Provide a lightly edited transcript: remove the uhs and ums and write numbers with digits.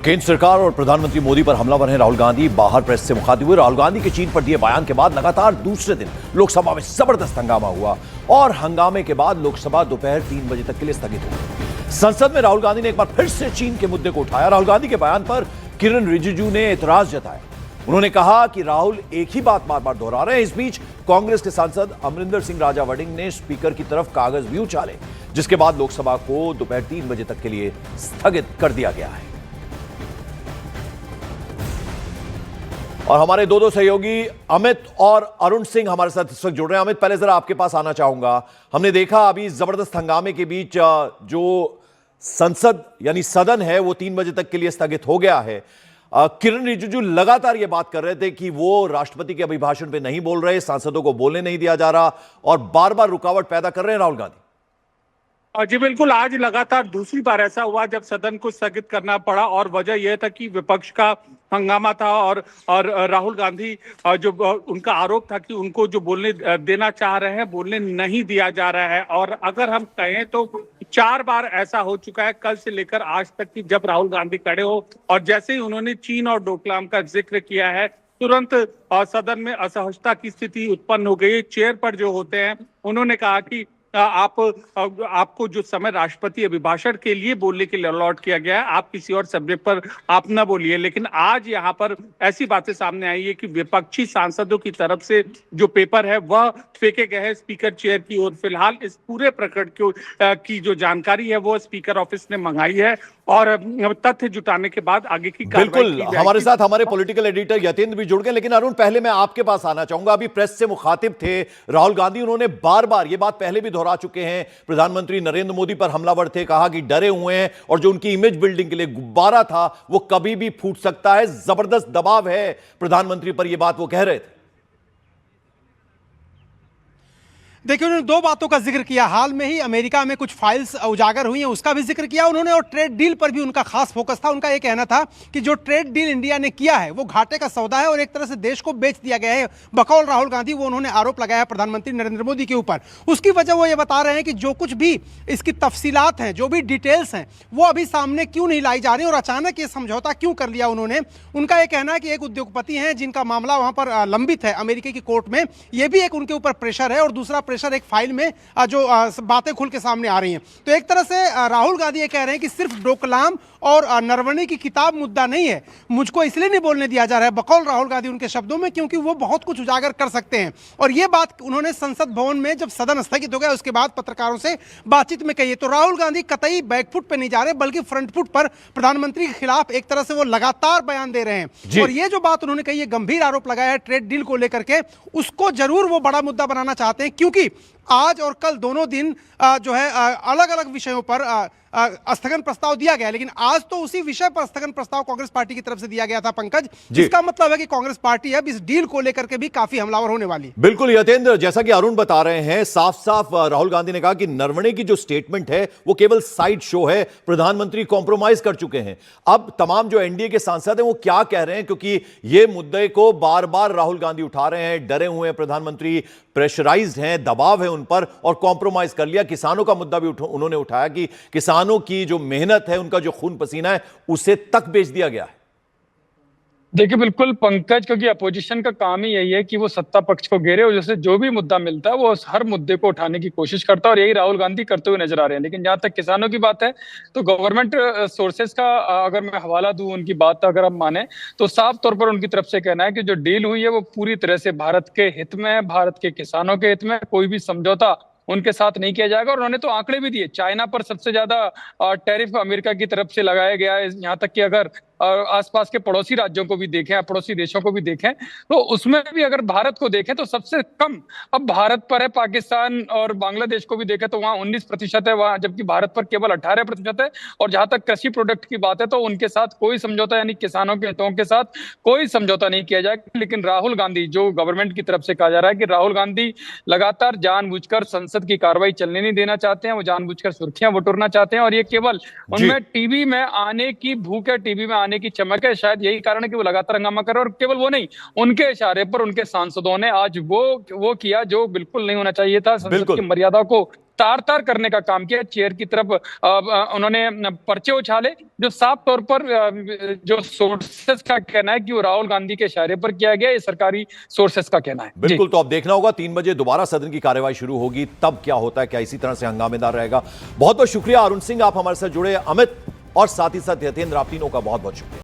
केंद्र सरकार और प्रधानमंत्री मोदी पर हमलावर हैं राहुल गांधी। बाहर प्रेस से मुखातिब हुए राहुल गांधी के चीन पर दिए बयान के बाद लगातार दूसरे दिन लोकसभा में जबरदस्त हंगामा हुआ और हंगामे के बाद लोकसभा दोपहर 3 बजे तक के लिए स्थगित हो गई। संसद में राहुल गांधी ने एक बार फिर से चीन के मुद्दे को उठाया। राहुल गांधी के बयान पर किरण रिजिजू ने एतराज जताया। उन्होंने कहा कि राहुल एक ही बात बार बार दोहरा रहे हैं। इस बीच कांग्रेस के सांसद अमरिंदर सिंह राजा वड़िंग ने स्पीकर की तरफ कागज भी उछाले, जिसके बाद लोकसभा को दोपहर 3 बजे तक के लिए स्थगित कर दिया गया है। और हमारे दो सहयोगी अमित और अरुण सिंह हमारे साथ इस वक्त जुड़ रहे हैं। अमित, पहले जरा आपके पास आना चाहूंगा। हमने देखा अभी जबरदस्त हंगामे के बीच जो संसद यानी सदन है वो 3 बजे तक के लिए स्थगित हो गया है। किरण रिजिजू लगातार ये बात कर रहे थे कि वो राष्ट्रपति के अभिभाषण पे नहीं बोल रहे, सांसदों को बोलने नहीं दिया जा रहा और बार बार रुकावट पैदा कर रहे हैं राहुल गांधी। जी बिल्कुल, आज लगातार दूसरी बार ऐसा हुआ जब सदन को स्थगित करना पड़ा और वजह यह था कि विपक्ष का हंगामा था और राहुल गांधी जो उनका आरोप था कि उनको जो बोलने देना चाह रहे हैं बोलने नहीं दिया जा रहा है। और अगर हम कहें तो 4 बार ऐसा हो चुका है कल से लेकर आज तक कि जब राहुल गांधी खड़े हो और जैसे ही उन्होंने चीन और डोकलाम का जिक्र किया है तुरंत सदन में असहजता की स्थिति उत्पन्न हो गई। चेयर पर जो होते हैं उन्होंने कहा कि आपको जो समय राष्ट्रपति अभिभाषण के लिए बोलने के लिए अलॉट किया गया है, आप किसी और सब्जेक्ट पर आप न बोलिए। लेकिन आज यहाँ पर ऐसी बातें सामने आई है कि विपक्षी सांसदों की तरफ से जो पेपर है वह फेंके गए हैं स्पीकर चेयर की ओर। फिलहाल इस पूरे प्रकरण की जो जानकारी है वो स्पीकर ऑफिस ने मंगाई है और तथ्य जुटाने के बाद आगे की कार्रवाई की जाएगी। हमारे साथ हमारे पॉलिटिकल एडिटर यतेंद्र भी जुड़ गए। लेकिन अरुण, पहले मैं आपके पास आना चाहूंगा। अभी प्रेस से मुखातिब थे राहुल गांधी, उन्होंने बार बार ये बात पहले भी दोहरा चुके हैं, प्रधानमंत्री नरेंद्र मोदी पर हमलावर थे, कहा कि डरे हुए हैं और जो उनकी इमेज बिल्डिंग के लिए गुब्बारा था वो कभी भी फूट सकता है, जबरदस्त दबाव है प्रधानमंत्री पर, यह बात वो कह रहे थे। देखिए, उन्होंने 2 बातों का जिक्र किया। हाल में ही अमेरिका में कुछ फाइल्स उजागर हुई हैं उसका भी जिक्र किया उन्होंने और ट्रेड डील पर भी उनका खास फोकस था। उनका यह कहना था कि जो ट्रेड डील इंडिया ने किया है वो घाटे का सौदा है और एक तरह से देश को बेच दिया गया है। बकौल राहुल गांधी वो उन्होंने आरोप लगाया प्रधानमंत्री नरेंद्र मोदी के ऊपर। उसकी वजह वो ये बता रहे हैं कि जो कुछ भी इसकी तफसीलात हैं, जो भी डिटेल्स हैं, वो अभी सामने क्यों नहीं लाई जा रही और अचानक ये समझौता क्यों कर लिया उन्होंने। उनका यह कहना है कि एक उद्योगपति हैं जिनका मामला वहां पर लंबित है अमेरिका की कोर्ट में, यह भी एक उनके ऊपर प्रेशर है और दूसरा प्रेशर एक फाइल में जो बातें खुल के सामने आ रही हैं। तो एक तरह से राहुल गांधी ये कह रहे हैं कि सिर्फ डोकलाम और नरवणे की किताब मुद्दा नहीं है, मुझको इसलिए नहीं बोलने दिया जा रहा है, बकौल राहुल गांधी उनके शब्दों में, क्योंकि वो बहुत कुछ उजागर कर सकते हैं। और ये बात उन्होंने संसद भवन में जब सदन स्थगित हो गया उसके बाद पत्रकारों से बातचीत में कही। तो राहुल गांधी कतई बैकफुट पे नहीं जा रहे बल्कि फ्रंट फुट पर प्रधानमंत्री के खिलाफ एक तरह से वो लगातार बयान दे रहे हैं। और ये जो बात उन्होंने कही, गंभीर आरोप लगाया है ट्रेड डील को लेकर के, उसको जरूर वो बड़ा मुद्दा बनाना चाहते हैं क्योंकि आज और कल दोनों दिन जो है अलग अलग विषयों पर स्थगन प्रस्ताव दिया गया, लेकिन आज तो उसी विषय पर स्थगन प्रस्ताव कांग्रेस पार्टी की तरफ से दिया गया था पंकज, जिसका मतलब है कि कांग्रेस पार्टी अब इस डील को लेकर के भी काफी हमलावर होने वाली। बिल्कुल यतेंद्र, जैसा कि अरुण बता रहे हैं, साफ साफ राहुल गांधी ने कहा कि नरवणे की जो स्टेटमेंट है वो केवल साइड शो है, प्रधानमंत्री कॉम्प्रोमाइज कर चुके हैं। अब तमाम जो एनडीए के सांसद हैं वो क्या कह रहे हैं, क्योंकि ये मुद्दे को बार बार राहुल गांधी उठा रहे हैं, डरे हुए हैं प्रधानमंत्री, प्रेशराइज्ड हैं, दबाव है उन पर और कॉम्प्रोमाइज कर लिया। किसानों का मुद्दा भी उन्होंने उठाया कि किसानों की जो मेहनत है, उनका जो खून पसीना है, उसे तक बेच दिया गया है। देखिए बिल्कुल पंकज, क्योंकि अपोजिशन का काम ही यही है कि वो सत्ता पक्ष को घेरे और जैसे जो भी मुद्दा मिलता है वो हर मुद्दे को उठाने की कोशिश करता है और यही राहुल गांधी करते हुए नजर आ रहे हैं। लेकिन जहां तक किसानों की बात है तो गवर्नमेंट सोर्सेज का अगर मैं हवाला दूं, उनकी बात अगर हम माने तो साफ तौर पर उनकी तरफ से कहना है कि जो डील हुई है वो पूरी तरह से भारत के हित में है, भारत के किसानों के हित में। कोई भी समझौता उनके साथ नहीं किया जाएगा और उन्होंने तो आंकड़े भी दिए, चाइना पर सबसे ज्यादा टैरिफ अमेरिका की तरफ से लगाया गया है। यहाँ तक कि अगर आसपास के पड़ोसी राज्यों को भी देखें, पड़ोसी देशों को भी देखें तो उसमें भी अगर भारत को देखें तो सबसे कम अब भारत पर है। पाकिस्तान और बांग्लादेश को भी देखें तो वहां 19% है, वहां जबकि भारत पर केवल 18% है। और जहां तक कृषि प्रोडक्ट की बात है तो उनके साथ कोई समझौता, यानी किसानों के हितों के साथ कोई समझौता नहीं किया जाएगा। लेकिन राहुल गांधी, जो गवर्नमेंट की तरफ से कहा जा रहा है कि राहुल गांधी लगातार जानबूझकर संसद की कार्रवाई चलने नहीं देना चाहते हैं, वो जानबूझकर सुर्खियां बटोरना चाहते हैं और ये केवल उनमें टीवी में आने की भूख है, टीवी में आने की चमक है, शायद यही कारण है कि वो लगातार हंगामा कर रहे हैं। और केवल वो नहीं, उनके इशारे पर उनके सांसदों ने आज वो किया जो बिल्कुल नहीं होना चाहिए था। संसद की मर्यादा को तार तार करने का काम किया। चेयर की तरफ उन्होंने पर्चे उछाले, जो साफ तौर पर जो सोर्सेस का कहना है कि वो राहुल गांधी के इशारे पर किया गया, ये सरकारी सोर्सेस का कहना है। बिल्कुल, तो अब देखना होगा 3 बजे दोबारा सदन की कार्यवाही शुरू होगी, तब क्या होता है, क्या इसी तरह से हंगामेदार रहेगा। बहुत बहुत शुक्रिया अरुण सिंह, आप हमारे साथ जुड़े। अमित और साथ ही साथ यतेंद्र, आप तीनों का बहुत बहुत शुक्रिया।